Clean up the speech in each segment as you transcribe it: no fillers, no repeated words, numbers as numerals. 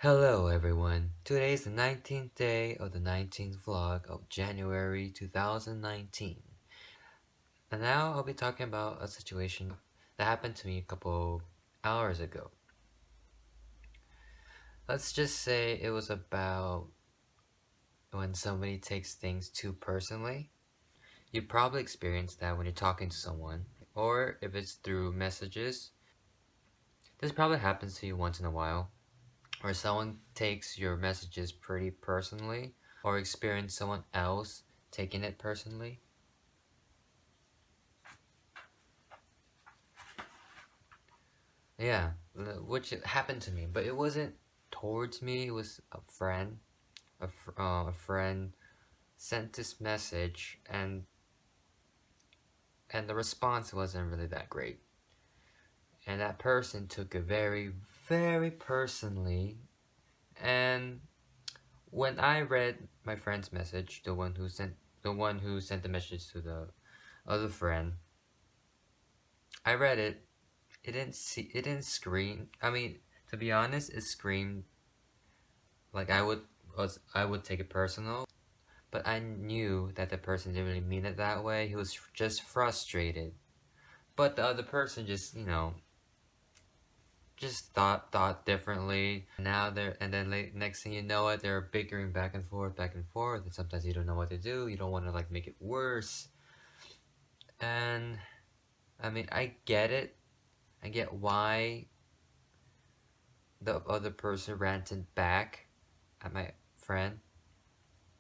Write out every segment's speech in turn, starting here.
Hello everyone. Today is the 19th day of the 19th vlog of January 2019. And now I'll be talking about a situation that happened to me a couple hours ago. Let's just say it was about when somebody takes things too personally. You probably experienced that when you're talking to someone, or if it's through messages. This probably happens to you once in a while, where someone takes your messages pretty personally, or experience someone else taking it personally. Yeah, which happened to me, but it wasn't towards me. It was a friend. A friend sent this message, and the response wasn't really that great. And that person took it very, very personally. And when I read my friend's message, the one who sent the message to the other friend, I read it. It didn't scream. I mean, to be honest, it screamed like I would take it personal, but I knew that the person didn't really mean it that way. He was just frustrated. But the other person just, just thought differently. Now they're and then next thing you know it, they're bickering back and forth, and sometimes you don't know what to do. You don't want to like make it worse. And I mean, I get it. I get why the other person ranted back at my friend.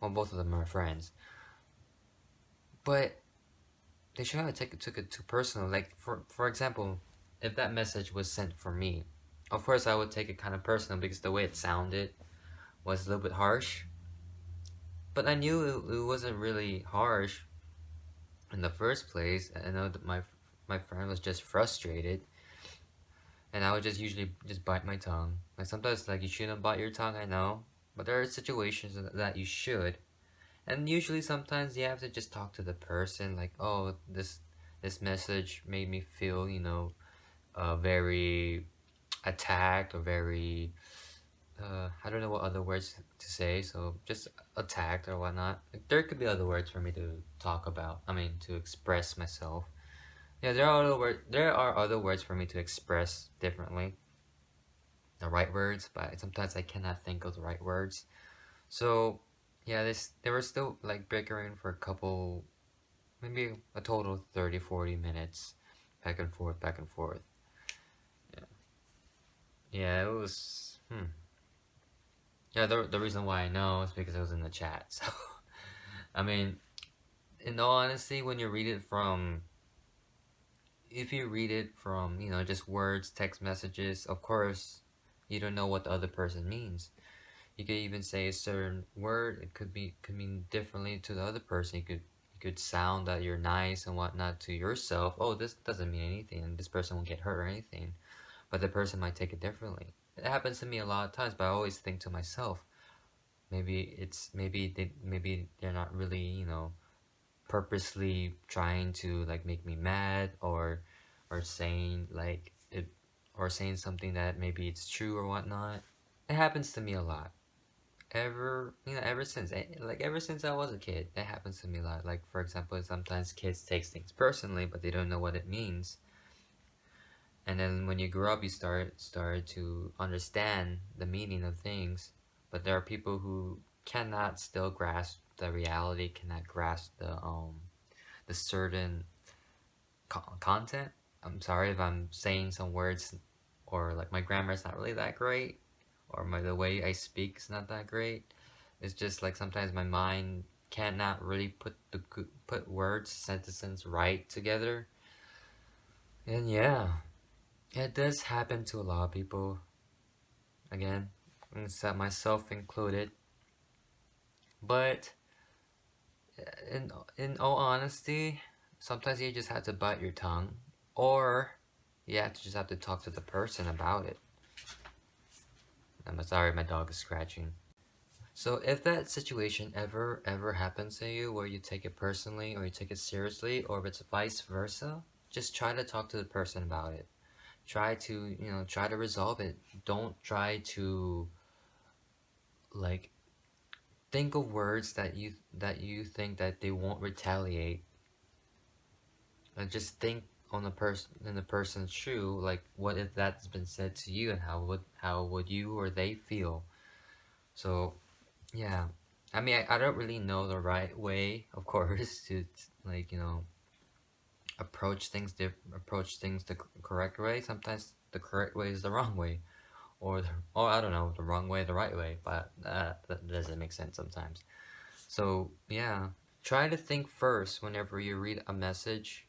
Well, both of them are friends. But they should have took it too personal. Like for example, if that message was sent for me, of course I would take it kind of personal because the way it sounded was a little bit harsh. But I knew it wasn't really harsh in the first place. I know that my friend was just frustrated, and I would just usually just bite my tongue. Like sometimes like you shouldn't bite your tongue, I know, but there are situations that you should. And usually sometimes you have to just talk to the person like, oh, this message made me feel, very attacked or very I don't know what other words to say, so just attacked or whatnot. Like, there could be other words for me to talk about. I mean, to express myself. Yeah, there are other words for me to express differently. The right words, but sometimes I cannot think of the right words. So yeah, they were still like bickering for a couple, maybe a total of 30-40 minutes, back and forth, back and forth. Yeah, yeah, it was. Yeah, the reason why I know is because it was in the chat. So, I mean, in all honesty, when you read it from, if you read it from, just words, text messages, of course, you don't know what the other person means. You could even say a certain word. It could mean differently to the other person. You could sound that you're nice and whatnot to yourself. Oh, this doesn't mean anything, and this person won't get hurt or anything. But the person might take it differently. It happens to me a lot of times, but I always think to myself, maybe they're not really, purposely trying to like make me mad or saying like it or saying something that maybe it's true or whatnot. It happens to me a lot. Ever since I was a kid, that happens to me a lot. Like for example, sometimes kids take things personally, but they don't know what it means. And then when you grow up, you start to understand the meaning of things. But there are people who cannot still grasp the reality, cannot grasp the certain content. I'm sorry if I'm saying some words or like my grammar is not really that great, or the way I speak is not that great. It's just like sometimes my mind cannot really put words, sentences right together. And yeah, it does happen to a lot of people. Again, myself included. But in all honesty, sometimes you just have to bite your tongue, or you have to just have to talk to the person about it. I'm sorry, my dog is scratching. So if that situation ever happens to you where you take it personally or you take it seriously, or if it's vice versa, just try to talk to the person about it. Try to resolve it. Don't try to like think of words that you think that they won't retaliate. And just think on the person in the person's shoe, like what if that's been said to you, and how would you or they feel? So yeah, I mean I don't really know the right way, of course, to like approach things the correct way. Sometimes the correct way is the wrong way, or I don't know, the wrong way the right way, but that doesn't make sense sometimes. So yeah, try to think first whenever you read a message.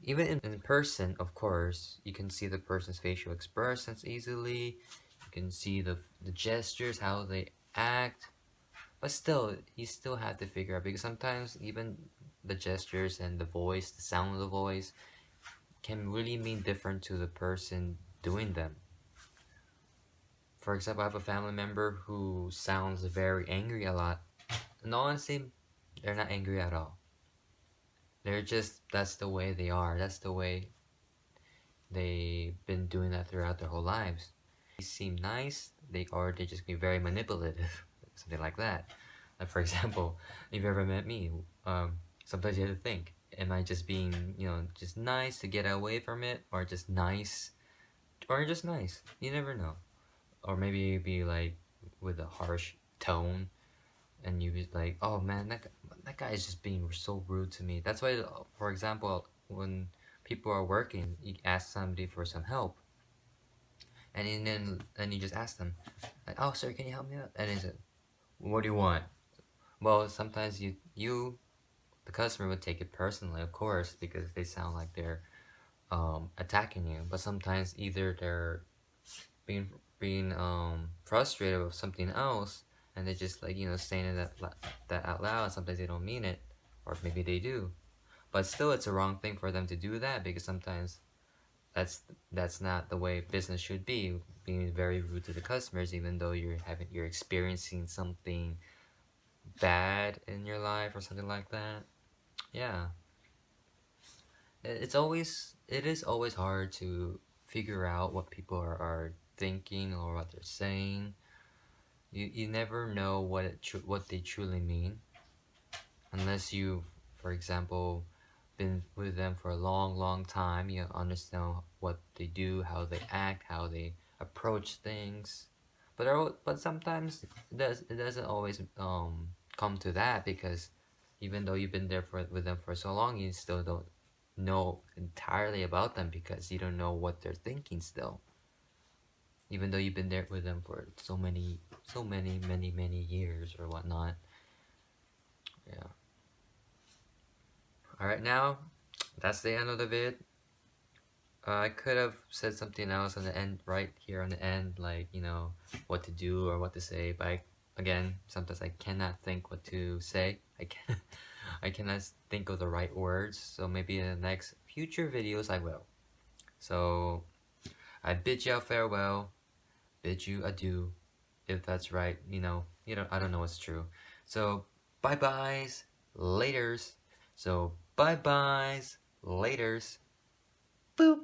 Even in person, of course, you can see the person's facial expressions easily. You can see the gestures, how they act. But still, you still have to figure out, because sometimes even the gestures and the voice, the sound of the voice, can really mean different to the person doing them. For example, I have a family member who sounds very angry a lot. And honestly, they're not angry at all. They're just, that's the way they are. That's the way they've been doing that throughout their whole lives. They seem nice, they just be very manipulative, something like that. Like for example, if you've ever met me, sometimes you have to think, am I just being, just nice to get away from it, or just nice, You never know. Or maybe you'd be like with a harsh tone, and you be like, oh man, that guy is just being so rude to me. That's why, for example, when people are working, you ask somebody for some help, and you just ask them, like, oh sir, can you help me out? And he said, what do you want? Well, sometimes the customer would take it personally, of course, because they sound like they're attacking you. But sometimes either they're being frustrated with something else, and they just like saying that out loud. Sometimes they don't mean it, or maybe they do, but still it's a wrong thing for them to do that, because sometimes that's that's not the way business should be, being very rude to the customers, even though you're experiencing something bad in your life or something like that. Yeah, it is always hard to figure out what people are thinking or what they're saying. You never know what they truly mean, unless you, for example, been with them for a long time. You understand what they do, how they act, how they approach things. But sometimes it doesn't always come to that, because even though you've been there with them for so long, you still don't know entirely about them, because you don't know what they're thinking still. Even though you've been there with them for many years or whatnot. Yeah. All right, now that's the end of the vid. I could have said something else on the end, right here on the end, like what to do or what to say. But again, sometimes I cannot think what to say. I cannot think of the right words. So maybe in the next future videos I will. So I bid you farewell, bid you adieu, if that's right. I don't know what's true. So bye byes, laters. So bye byes, laters. Boop.